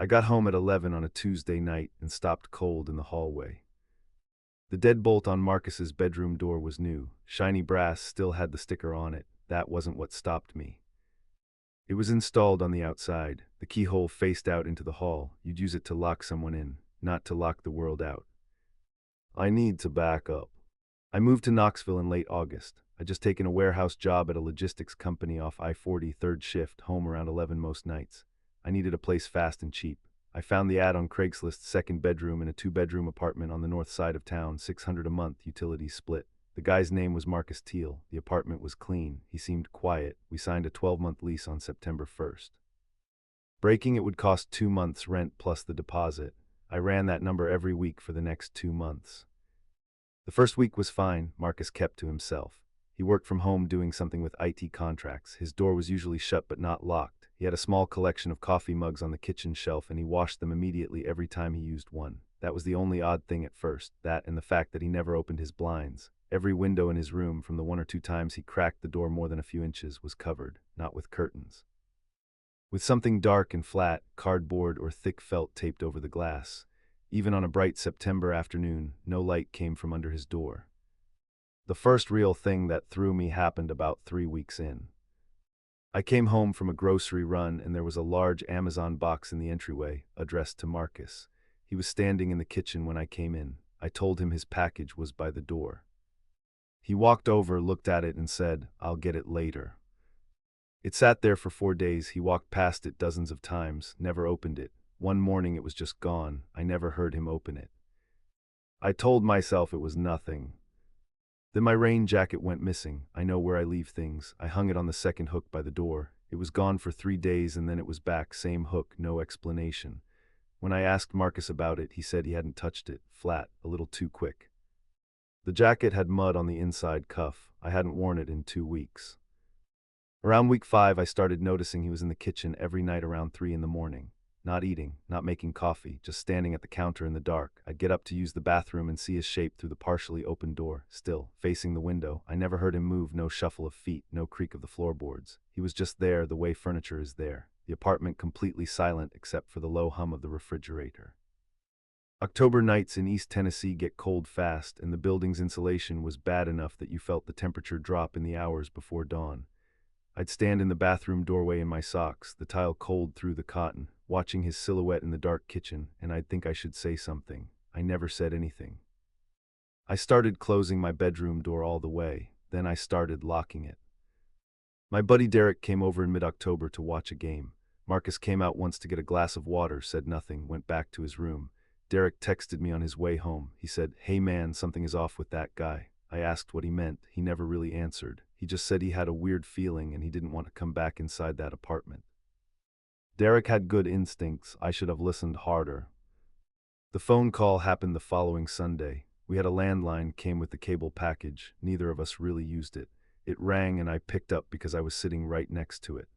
I got home at 11 on a Tuesday night and stopped cold in the hallway. The deadbolt on Marcus's bedroom door was new. Shiny brass still had the sticker on it. That wasn't what stopped me. It was installed on the outside. The keyhole faced out into the hall. You'd use it to lock someone in, not to lock the world out. I need to back up. I moved to Knoxville in late August. I'd just taken a warehouse job at a logistics company off I-40 third shift, home around 11 most nights. I needed a place fast and cheap. I found the ad on Craigslist, second bedroom in a two-bedroom apartment on the north side of town, $600 a month, utilities split. The guy's name was Marcus Teal. The apartment was clean. He seemed quiet. We signed a 12-month lease on September 1st. Breaking it would cost 2 months' rent plus the deposit. I ran that number every week for the next 2 months. The first week was fine. Marcus kept to himself. He worked from home doing something with IT contracts. His door was usually shut but not locked. He had a small collection of coffee mugs on the kitchen shelf and he washed them immediately every time he used one. That was the only odd thing at first, that and the fact that he never opened his blinds. Every window in his room, from the 1 or 2 times he cracked the door more than a few inches, was covered, not with curtains, with something dark and flat, cardboard or thick felt taped over the glass. Even on a bright September afternoon, no light came from under his door. The first real thing that threw me happened about 3 weeks in. I came home from a grocery run and there was a large Amazon box in the entryway, addressed to Marcus. He was standing in the kitchen when I came in. I told him his package was by the door. He walked over, looked at it and said, "I'll get it later." It sat there for 4 days. He walked past it dozens of times, never opened it. One morning it was just gone. I never heard him open it. I told myself it was nothing. Then my rain jacket went missing. I know where I leave things. I hung it on the second hook by the door. It was gone for 3 days and then it was back, same hook, no explanation. When I asked Marcus about it, he said he hadn't touched it, flat, a little too quick. The jacket had mud on the inside cuff. I hadn't worn it in 2 weeks. Around week 5, I started noticing he was in the kitchen every night around 3 in the morning. Not eating, not making coffee, just standing at the counter in the dark. I'd get up to use the bathroom and see his shape through the partially open door, still, facing the window. I never heard him move, no shuffle of feet, no creak of the floorboards. He was just there the way furniture is there. The apartment completely silent except for the low hum of the refrigerator. October nights in East Tennessee get cold fast, and the building's insulation was bad enough that you felt the temperature drop in the hours before dawn. I'd stand in the bathroom doorway in my socks, the tile cold through the cotton, watching his silhouette in the dark kitchen, and I'd think I should say something. I never said anything. I started closing my bedroom door all the way, then I started locking it. My buddy Derek came over in mid-October to watch a game. Marcus came out once to get a glass of water, said nothing, went back to his room. Derek texted me on his way home. He said, "Hey man, something is off with that guy." I asked what he meant. He never really answered. He just said he had a weird feeling and he didn't want to come back inside that apartment. Derek had good instincts. I should have listened harder. The phone call happened the following Sunday. We had a landline, came with the cable package. Neither of us really used it. It rang and I picked up because I was sitting right next to it.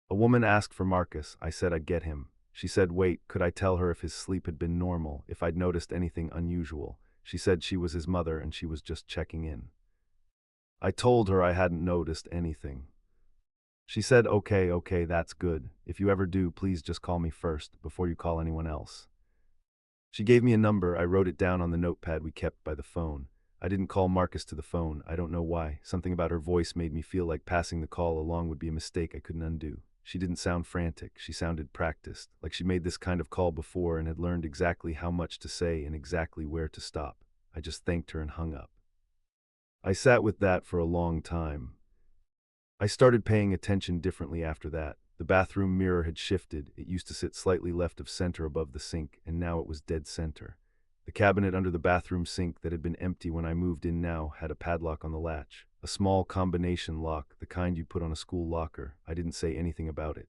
A woman asked for Marcus. I said I'd get him. She said, wait, could I tell her if his sleep had been normal, if I'd noticed anything unusual? She said she was his mother and she was just checking in. I told her I hadn't noticed anything. She said, okay, that's good. If you ever do, please just call me first, before you call anyone else. She gave me a number. I wrote it down on the notepad we kept by the phone. I didn't call Marcus to the phone. I don't know why. Something about her voice made me feel like passing the call along would be a mistake I couldn't undo. She didn't sound frantic. She sounded practiced, like she made this kind of call before and had learned exactly how much to say and exactly where to stop. I just thanked her and hung up. I sat with that for a long time. I started paying attention differently after that. The bathroom mirror had shifted. It used to sit slightly left of center above the sink, and now it was dead center. The cabinet under the bathroom sink that had been empty when I moved in now had a padlock on the latch. A small combination lock, the kind you put on a school locker. I didn't say anything about it.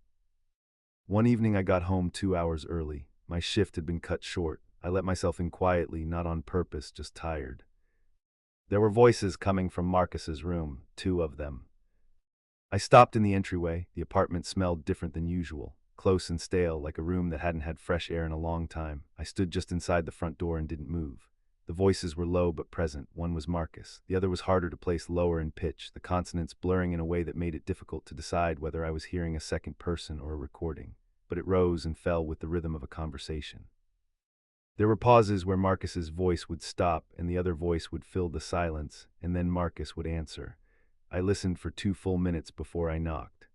One evening I got home 2 hours early. My shift had been cut short. I let myself in quietly, not on purpose, just tired. There were voices coming from Marcus's room, 2 of them. I stopped in the entryway. The apartment smelled different than usual, close and stale, like a room that hadn't had fresh air in a long time. I stood just inside the front door and didn't move. The voices were low but present. One was Marcus. The other was harder to place, lower in pitch, the consonants blurring in a way that made it difficult to decide whether I was hearing a second person or a recording. but it rose and fell with the rhythm of a conversation. There were pauses where Marcus's voice would stop and the other voice would fill the silence, and then Marcus would answer. I listened for 2 full minutes before I knocked.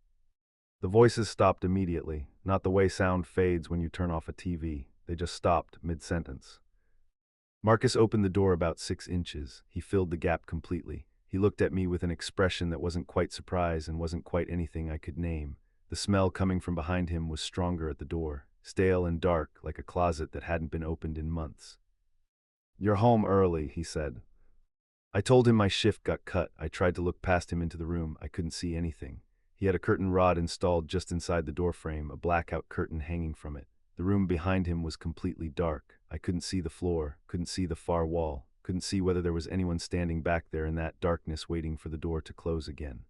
The voices stopped immediately, not the way sound fades when you turn off a TV. They just stopped mid-sentence. Marcus opened the door about 6 inches. He filled the gap completely. He looked at me with an expression that wasn't quite surprise and wasn't quite anything I could name. The smell coming from behind him was stronger at the door, stale and dark, like a closet that hadn't been opened in months. "You're home early," he said. I told him my shift got cut. I tried to look past him into the room. I couldn't see anything. He had a curtain rod installed just inside the doorframe, a blackout curtain hanging from it. The room behind him was completely dark. I couldn't see the floor, couldn't see the far wall, couldn't see whether there was anyone standing back there in that darkness waiting for the door to close again.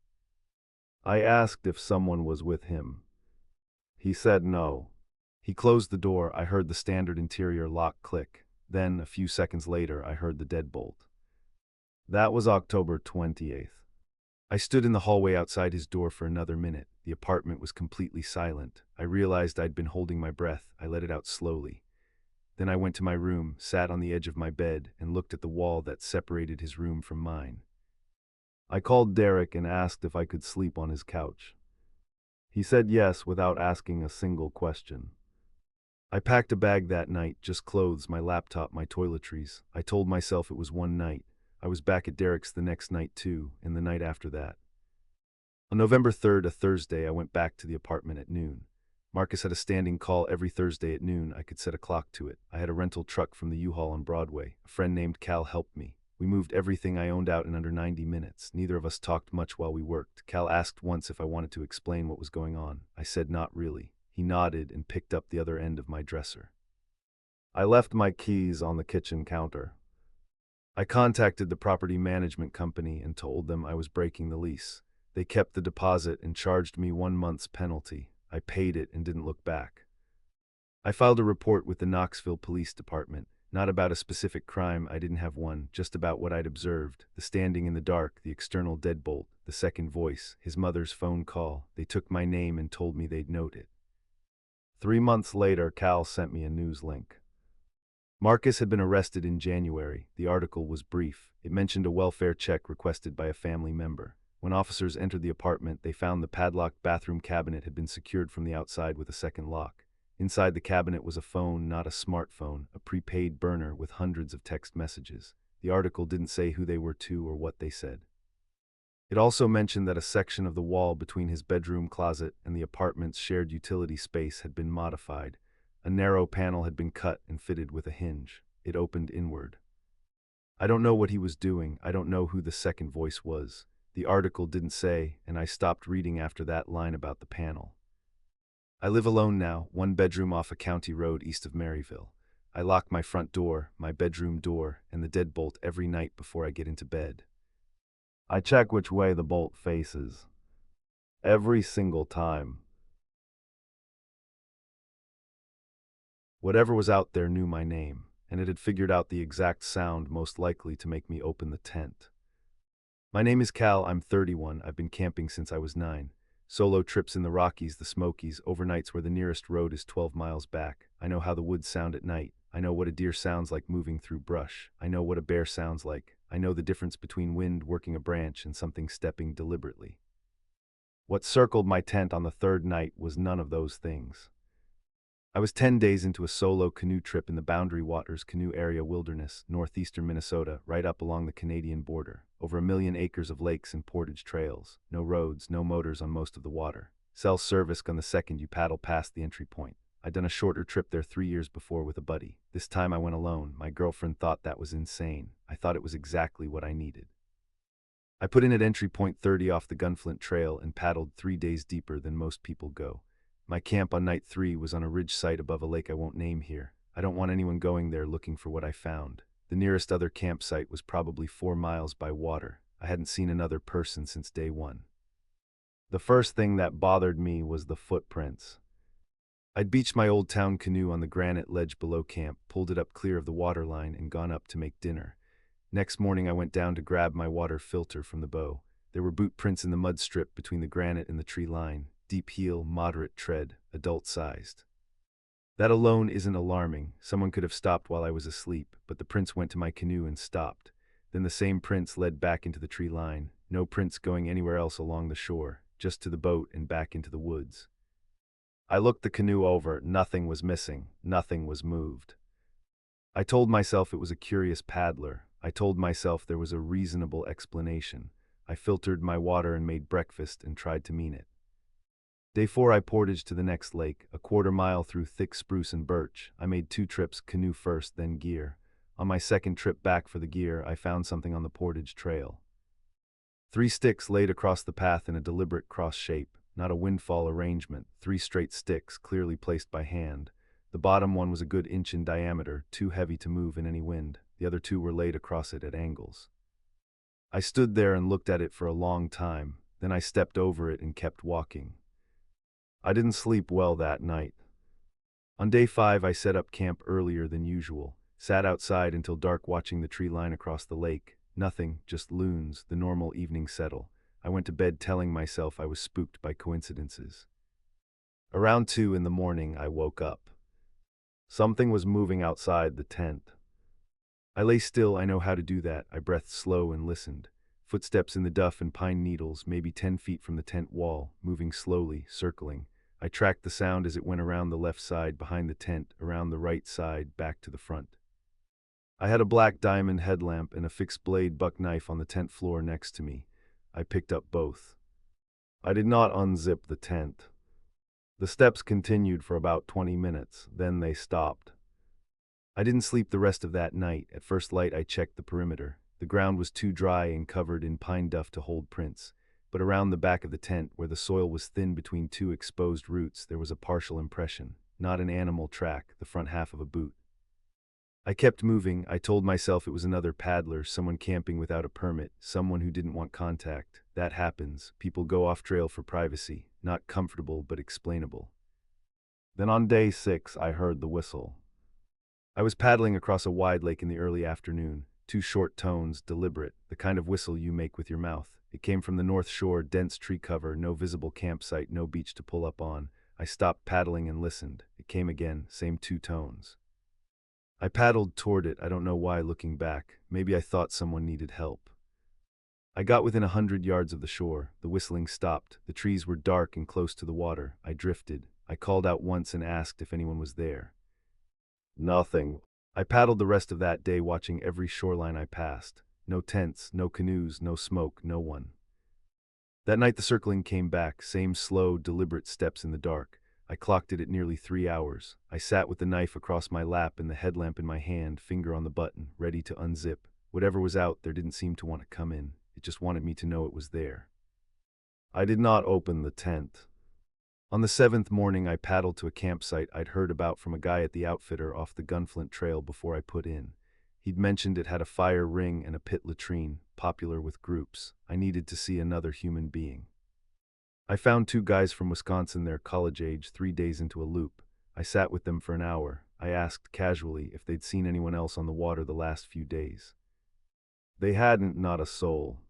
I asked if someone was with him. He said no. He closed the door. I heard the standard interior lock click. Then, a few seconds later, I heard the deadbolt. That was October 28th. I stood in the hallway outside his door for another minute. The apartment was completely silent. I realized I'd been holding my breath. I let it out slowly. Then I went to my room, sat on the edge of my bed, and looked at the wall that separated his room from mine. I called Derek and asked if I could sleep on his couch. He said yes without asking a single question. I packed a bag that night, just clothes, my laptop, my toiletries. I told myself it was one night. I was back at Derek's the next night too, and the night after that. On November 3rd, a Thursday, I went back to the apartment at noon. Marcus had a standing call every Thursday at noon. I could set a clock to it. I had a rental truck from the U-Haul on Broadway. A friend named Cal helped me. We moved everything I owned out in under 90 minutes. Neither of us talked much while we worked. Cal asked once if I wanted to explain what was going on. I said not really. He nodded and picked up the other end of my dresser. I left my keys on the kitchen counter. I contacted the property management company and told them I was breaking the lease. They kept the deposit and charged me 1 month's penalty. I paid it and didn't look back. I filed a report with the Knoxville Police Department, not about a specific crime, I didn't have one, just about what I'd observed, the standing in the dark, the external deadbolt, the second voice, his mother's phone call. They took my name and told me they'd note it. 3 months later, Cal sent me a news link. Marcus had been arrested in January. The article was brief. It mentioned a welfare check requested by a family member. When officers entered the apartment, they found the padlocked bathroom cabinet had been secured from the outside with a second lock. Inside the cabinet was a phone, not a smartphone, a prepaid burner with hundreds of text messages. The article didn't say who they were to or what they said. It also mentioned that a section of the wall between his bedroom closet and the apartment's shared utility space had been modified. A narrow panel had been cut and fitted with a hinge. It opened inward. I don't know what he was doing. I don't know who the second voice was. The article didn't say, and I stopped reading after that line about the panel. I live alone now, 1 bedroom off a county road east of Maryville. I lock my front door, my bedroom door, and the deadbolt every night before I get into bed. I check which way the bolt faces. Every single time. Whatever was out there knew my name, and it had figured out the exact sound most likely to make me open the tent. My name is Cal, I'm 31, I've been camping since I was 9. Solo trips in the Rockies, the Smokies, overnights where the nearest road is 12 miles back. I know how the woods sound at night. I know what a deer sounds like moving through brush. I know what a bear sounds like. I know the difference between wind working a branch and something stepping deliberately. What circled my tent on the 3rd night was none of those things. I was 10 days into a solo canoe trip in the Boundary Waters Canoe Area Wilderness, northeastern Minnesota, right up along the Canadian border. Over 1 million acres of lakes and portage trails. No roads, no motors on most of the water. Cell service on the second you paddle past the entry point. I'd done a shorter trip there 3 years before with a buddy. This time I went alone. My girlfriend thought that was insane. I thought it was exactly what I needed. I put in at entry point 30 off the Gunflint Trail and paddled 3 days deeper than most people go. My camp on night 3 was on a ridge site above a lake I won't name here. I don't want anyone going there looking for what I found. The nearest other campsite was probably 4 miles by water. I hadn't seen another person since day 1. The first thing that bothered me was the footprints. I'd beached my old town canoe on the granite ledge below camp, pulled it up clear of the water line, and gone up to make dinner. Next morning I went down to grab my water filter from the bow. There were boot prints in the mud strip between the granite and the tree line. deep heel, moderate tread, adult-sized. That alone isn't alarming. Someone could have stopped while I was asleep, but the prince went to my canoe and stopped. Then the same prince led back into the tree line. No prince going anywhere else along the shore, just to the boat and back into the woods. I looked the canoe over. Nothing was missing. Nothing was moved. I told myself it was a curious paddler. I told myself there was a reasonable explanation. I filtered my water and made breakfast and tried to mean it. Day 4 I portaged to the next lake, a quarter-mile through thick spruce and birch. I made 2 trips, canoe first, then gear. On my second trip back for the gear, I found something on the portage trail. 3 sticks laid across the path in a deliberate cross shape, not a windfall arrangement, 3 straight sticks, clearly placed by hand. The bottom one was a good inch in diameter, too heavy to move in any wind. The other 2 were laid across it at angles. I stood there and looked at it for a long time, then I stepped over it and kept walking. I didn't sleep well that night. On day 5 I set up camp earlier than usual, sat outside until dark watching the tree line across the lake. Nothing, just loons, the normal evening settle. I went to bed telling myself I was spooked by coincidences. Around 2 in the morning I woke up. Something was moving outside the tent. I lay still. I know how to do that. I breathed slow and listened. Footsteps in the duff and pine needles, maybe 10 feet from the tent wall, moving slowly, circling. I tracked the sound as it went around the left side, behind the tent, around the right side, back to the front. I had a black diamond headlamp and a fixed-blade buck knife on the tent floor next to me. I picked up both. I did not unzip the tent. The steps continued for about 20 minutes, then they stopped. I didn't sleep the rest of that night. At first light I checked the perimeter. The ground was too dry and covered in pine duff to hold prints, but around the back of the tent, where the soil was thin between 2 exposed roots, there was a partial impression, not an animal track, the front half of a boot. I kept moving. I told myself it was another paddler, someone camping without a permit, someone who didn't want contact. That happens. People go off trail for privacy, not comfortable but explainable. Then on day 6 I heard the whistle. I was paddling across a wide lake in the early afternoon, 2 short tones, deliberate, the kind of whistle you make with your mouth. It came from the north shore, dense tree cover, no visible campsite, no beach to pull up on. I stopped paddling and listened. It came again, same 2 tones. I paddled toward it. I don't know why, looking back. Maybe I thought someone needed help. I got within 100 yards of the shore. The whistling stopped. The trees were dark and close to the water. I drifted. I called out once and asked if anyone was there. Nothing. I paddled the rest of that day, watching every shoreline I passed. No tents, no canoes, no smoke, no one. That night the circling came back, same slow, deliberate steps in the dark. I clocked it at nearly 3 hours. I sat with the knife across my lap and the headlamp in my hand, finger on the button, ready to unzip. Whatever was out there didn't seem to want to come in. It just wanted me to know it was there. I did not open the tent. On the 7th morning I paddled to a campsite I'd heard about from a guy at the outfitter off the Gunflint Trail before I put in. He'd mentioned it had a fire ring and a pit latrine, popular with groups. I needed to see another human being. I found 2 guys from Wisconsin there, college age, 3 days into a loop. I sat with them for an hour. I asked casually if they'd seen anyone else on the water the last few days. They hadn't, not a soul.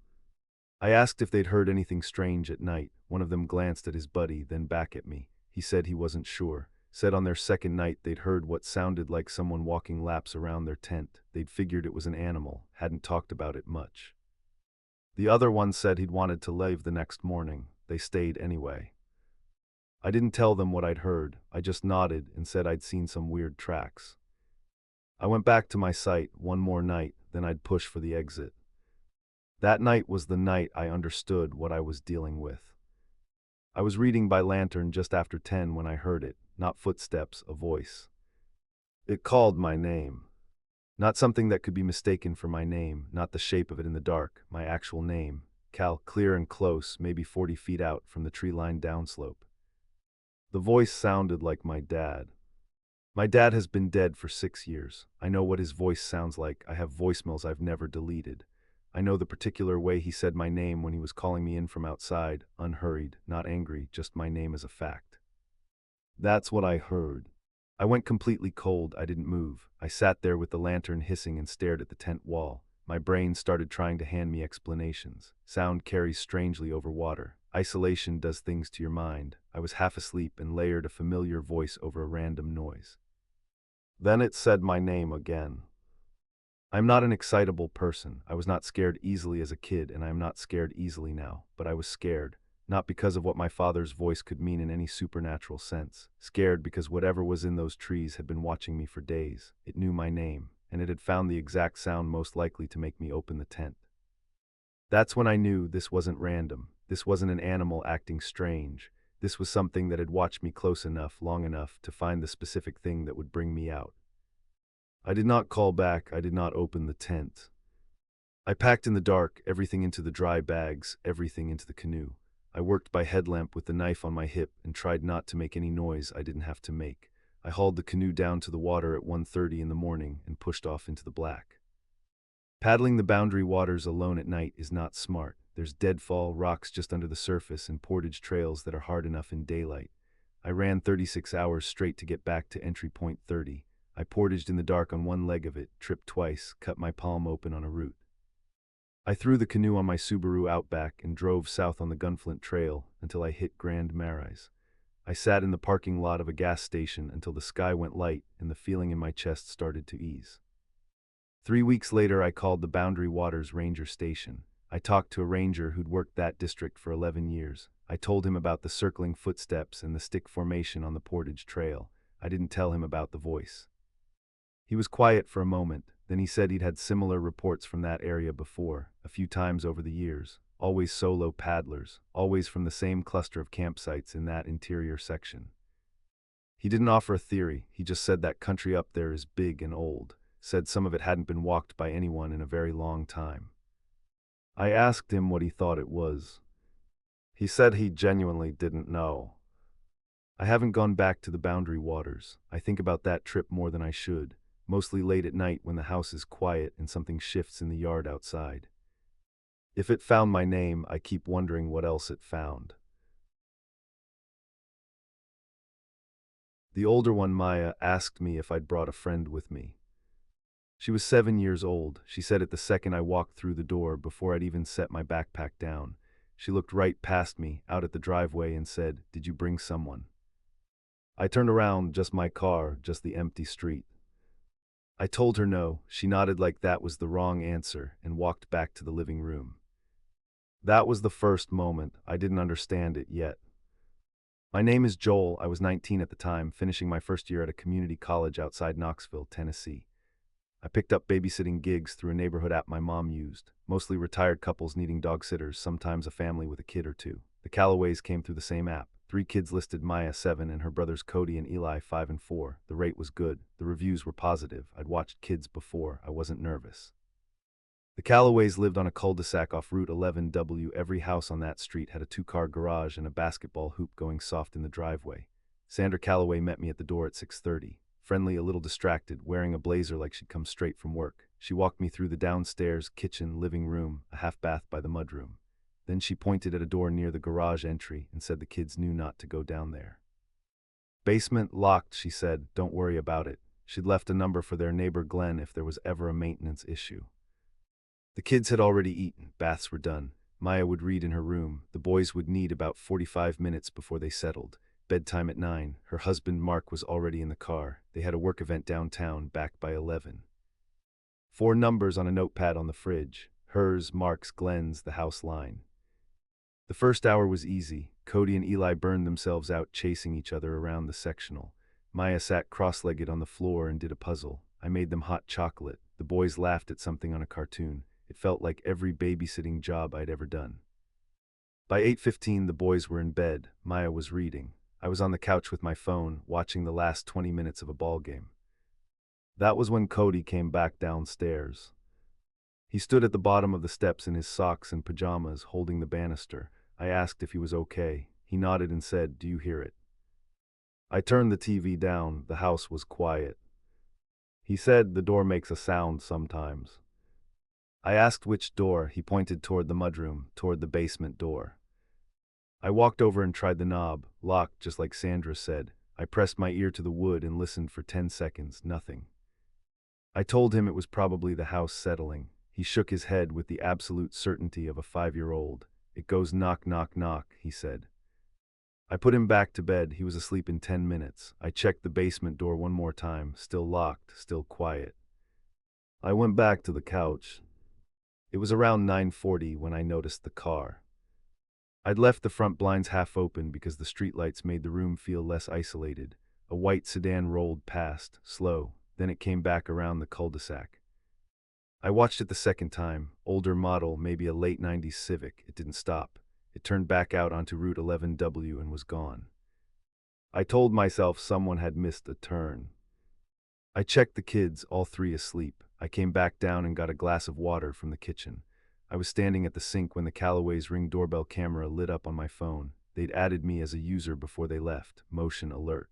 I asked if they'd heard anything strange at night. One of them glanced at his buddy, then back at me. He said he wasn't sure. Said on their second night they'd heard what sounded like someone walking laps around their tent. They'd figured it was an animal, hadn't talked about it much. The other one said he'd wanted to leave the next morning. They stayed anyway. I didn't tell them what I'd heard. I just nodded and said I'd seen some weird tracks. I went back to my site one more night, then I'd push for the exit. That night was the night I understood what I was dealing with. I was reading by lantern just after 10 when I heard it, not footsteps, a voice. It called my name. Not something that could be mistaken for my name, not the shape of it in the dark, my actual name. Cal, clear and close, maybe 40 feet out from the tree-lined downslope. The voice sounded like my dad. My dad has been dead for 6 years. I know what his voice sounds like. I have voicemails I've never deleted. I know the particular way he said my name when he was calling me in from outside, unhurried, not angry, just my name as a fact. That's what I heard. I went completely cold. I didn't move. I sat there with the lantern hissing and stared at the tent wall. My brain started trying to hand me explanations. Sound carries strangely over water. Isolation does things to your mind. I was half asleep and layered a familiar voice over a random noise. Then it said my name again. I'm not an excitable person. I was not scared easily as a kid, and I am not scared easily now. But I was scared, not because of what my father's voice could mean in any supernatural sense. Scared because whatever was in those trees had been watching me for days. It knew my name, and it had found the exact sound most likely to make me open the tent. That's when I knew this wasn't random. This wasn't an animal acting strange. This was something that had watched me close enough, long enough, to find the specific thing that would bring me out. I did not call back. I did not open the tent. I packed in the dark, everything into the dry bags, everything into the canoe. I worked by headlamp with the knife on my hip and tried not to make any noise I didn't have to make. I hauled the canoe down to the water at 1:30 in the morning and pushed off into the black. Paddling the boundary waters alone at night is not smart. There's deadfall, rocks just under the surface, and portage trails that are hard enough in daylight. I ran 36 hours straight to get back to entry point 30. I portaged in the dark on one leg of it, tripped twice, cut my palm open on a root. I threw the canoe on my Subaru Outback and drove south on the Gunflint Trail until I hit Grand Marais. I sat in the parking lot of a gas station until the sky went light and the feeling in my chest started to ease. 3 weeks later, I called the Boundary Waters Ranger Station. I talked to a ranger who'd worked that district for 11 years. I told him about the circling footsteps and the stick formation on the Portage Trail. I didn't tell him about the voice. He was quiet for a moment, then he said he'd had similar reports from that area before, a few times over the years, always solo paddlers, always from the same cluster of campsites in that interior section. He didn't offer a theory, he just said that country up there is big and old, said some of it hadn't been walked by anyone in a very long time. I asked him what he thought it was. He said he genuinely didn't know. I haven't gone back to the Boundary Waters. I think about that trip more than I should, mostly late at night when the house is quiet and something shifts in the yard outside. If it found my name, I keep wondering what else it found. The older one, Maya, asked me if I'd brought a friend with me. She was 7 years old. She said it the second I walked through the door, before I'd even set my backpack down. She looked right past me, out at the driveway, and said, "Did you bring someone?" I turned around, just my car, just the empty street. I told her no. She nodded like that was the wrong answer and walked back to the living room. That was the first moment. I didn't understand it yet. My name is Joel. I was 19 at the time, finishing my first year at a community college outside Knoxville, Tennessee. I picked up babysitting gigs through a neighborhood app my mom used, mostly retired couples needing dog sitters, sometimes a family with a kid or two. The Callaways came through the same app. 3 kids listed, Maya 7 and her brothers Cody and Eli 5 and 4. The rate was good. The reviews were positive. I'd watched kids before. I wasn't nervous. The Callaways lived on a cul-de-sac off Route 11W. Every house on that street had a 2-car garage and a basketball hoop going soft in the driveway. Sandra Callaway met me at the door at 6:30. Friendly, a little distracted, wearing a blazer like she'd come straight from work. She walked me through the downstairs, kitchen, living room, a half bath by the mudroom. Then she pointed at a door near the garage entry and said the kids knew not to go down there. "Basement locked," she said. "Don't worry about it." She'd left a number for their neighbor Glenn if there was ever a maintenance issue. The kids had already eaten. Baths were done. Maya would read in her room. The boys would need about 45 minutes before they settled. Bedtime at 9. Her husband Mark was already in the car. They had a work event downtown, back by 11. 4 numbers on a notepad on the fridge. Hers, Mark's, Glenn's, the house line. The first hour was easy. Cody and Eli burned themselves out chasing each other around the sectional. Maya sat cross-legged on the floor and did a puzzle. I made them hot chocolate. The boys laughed at something on a cartoon. It felt like every babysitting job I'd ever done. By 8:15, the boys were in bed. Maya was reading. I was on the couch with my phone, watching the last 20 minutes of a ball game. That was when Cody came back downstairs. He stood at the bottom of the steps in his socks and pajamas, holding the banister. I asked if he was okay. He nodded and said, "Do you hear it?" I turned the TV down. The house was quiet. He said, "The door makes a sound sometimes." I asked which door. He pointed toward the mudroom, toward the basement door. I walked over and tried the knob, locked just like Sandra said. I pressed my ear to the wood and listened for 10 seconds, nothing. I told him it was probably the house settling. He shook his head with the absolute certainty of a 5-year-old. It goes knock, knock, knock, he said. I put him back to bed. He was asleep in 10 minutes. I checked the basement door one more time. Still locked, still quiet. I went back to the couch. It was around 9:40 when I noticed the car. I'd left the front blinds half open because the streetlights made the room feel less isolated. A white sedan rolled past, slow, then it came back around the cul-de-sac. I watched it the second time, older model, maybe a late 90s Civic. It didn't stop. It turned back out onto Route 11W and was gone. I told myself someone had missed a turn. I checked the kids, all three asleep. I came back down and got a glass of water from the kitchen. I was standing at the sink when the Callaway's Ring doorbell camera lit up on my phone. They'd added me as a user before they left. Motion alert.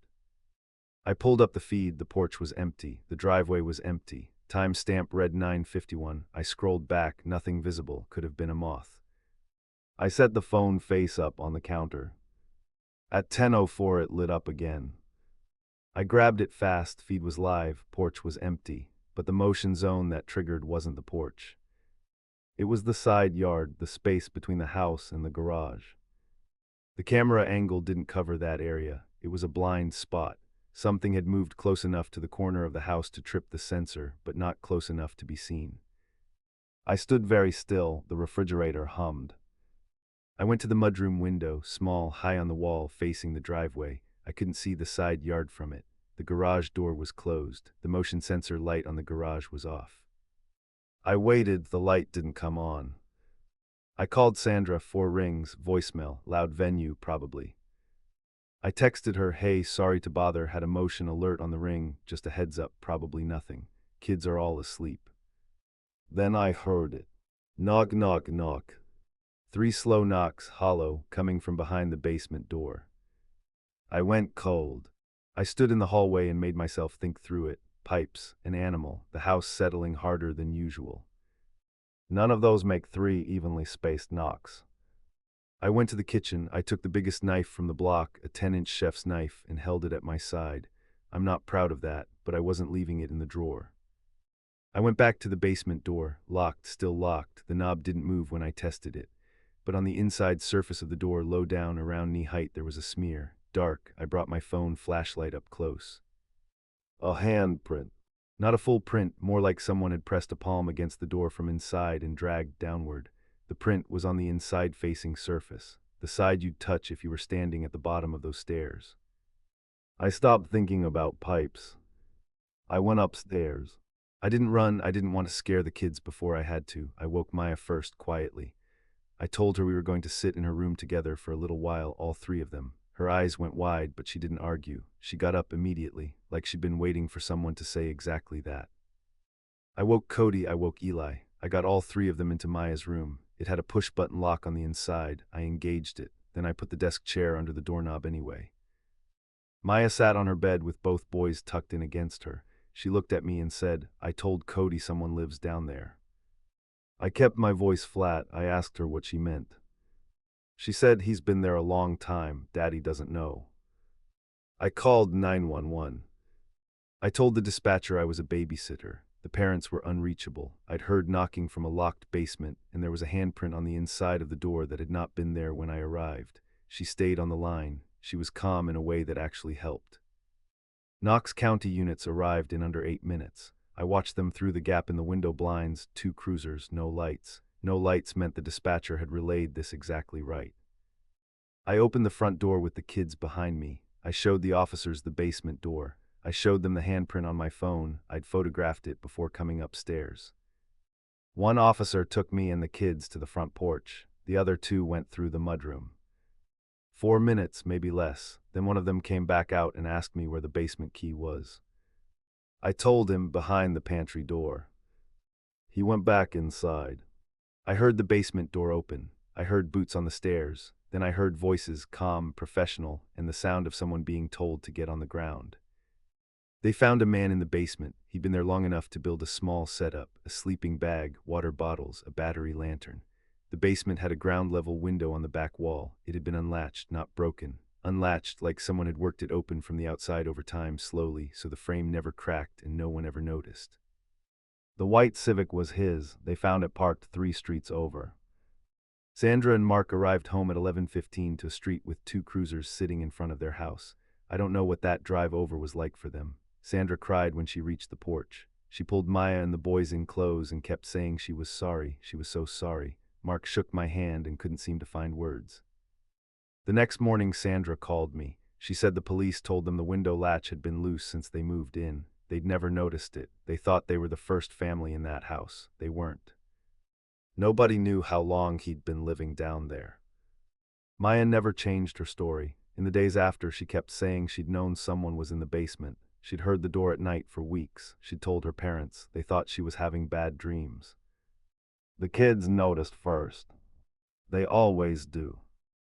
I pulled up the feed. The porch was empty. The driveway was empty. Timestamp read 9:51. I scrolled back. Nothing visible. Could have been a moth. I set the phone face up on the counter. At 10:04 it lit up again. I grabbed it fast. Feed was live. Porch was empty. But the motion zone that triggered wasn't the porch. It was the side yard, the space between the house and the garage. The camera angle didn't cover that area. It was a blind spot. Something had moved close enough to the corner of the house to trip the sensor, but not close enough to be seen. I stood very still. The refrigerator hummed. I went to the mudroom window, small, high on the wall, facing the driveway. I couldn't see the side yard from it. The garage door was closed. The motion sensor light on the garage was off. I waited. The light didn't come on. I called Sandra. 4 rings, voicemail, loud venue, probably. I texted her, hey, sorry to bother, had a motion alert on the ring, just a heads up, probably nothing. Kids are all asleep. Then I heard it. Knock, knock, knock. 3 slow knocks, hollow, coming from behind the basement door. I went cold. I stood in the hallway and made myself think through it. Pipes, an animal, the house settling harder than usual. None of those make 3 evenly spaced knocks. I went to the kitchen. I took the biggest knife from the block, a 10-inch chef's knife, and held it at my side. I'm not proud of that, but I wasn't leaving it in the drawer. I went back to the basement door, locked, still locked. The knob didn't move when I tested it. But on the inside surface of the door, low down, around knee height, there was a smear. Dark. I brought my phone flashlight up close. A handprint. Not a full print, more like someone had pressed a palm against the door from inside and dragged downward. The print was on the inside-facing surface, the side you'd touch if you were standing at the bottom of those stairs. I stopped thinking about pipes. I went upstairs. I didn't run. I didn't want to scare the kids before I had to. I woke Maya first, quietly. I told her we were going to sit in her room together for a little while, all 3 of them. Her eyes went wide, but she didn't argue. She got up immediately, like she'd been waiting for someone to say exactly that. I woke Cody. I woke Eli. I got all 3 of them into Maya's room. It had a push-button lock on the inside. I engaged it. Then I put the desk chair under the doorknob anyway. Maya sat on her bed with both boys tucked in against her. She looked at me and said, I told Cody someone lives down there. I kept my voice flat. I asked her what she meant. She said he's been there a long time. Daddy doesn't know. I called 911. I told the dispatcher I was a babysitter. The parents were unreachable. I'd heard knocking from a locked basement, and there was a handprint on the inside of the door that had not been there when I arrived. She stayed on the line. She was calm in a way that actually helped. Knox County units arrived in under 8 minutes. I watched them through the gap in the window blinds, 2 cruisers, no lights. No lights meant the dispatcher had relayed this exactly right. I opened the front door with the kids behind me. I showed the officers the basement door. I showed them the handprint on my phone. I'd photographed it before coming upstairs. One officer took me and the kids to the front porch. The other 2 went through the mudroom. 4 minutes, maybe less. Then one of them came back out and asked me where the basement key was. I told him behind the pantry door. He went back inside. I heard the basement door open. I heard boots on the stairs. Then I heard voices, calm, professional, and the sound of someone being told to get on the ground. They found a man in the basement. He'd been there long enough to build a small setup, a sleeping bag, water bottles, a battery lantern. The basement had a ground-level window on the back wall. It had been unlatched, not broken. Unlatched, like someone had worked it open from the outside over time, slowly, so the frame never cracked and no one ever noticed. The white Civic was his. They found it parked 3 streets over. Sandra and Mark arrived home at 11:15 to a street with two cruisers sitting in front of their house. I don't know what that drive over was like for them. Sandra cried when she reached the porch. She pulled Maya and the boys in clothes and kept saying she was sorry. She was so sorry. Mark shook my hand and couldn't seem to find words. The next morning, Sandra called me. She said the police told them the window latch had been loose since they moved in. They'd never noticed it. They thought they were the first family in that house. They weren't. Nobody knew how long he'd been living down there. Maya never changed her story. In the days after, she kept saying she'd known someone was in the basement. She'd heard the door at night for weeks. She'd told her parents. They thought she was having bad dreams. The kids noticed first. They always do.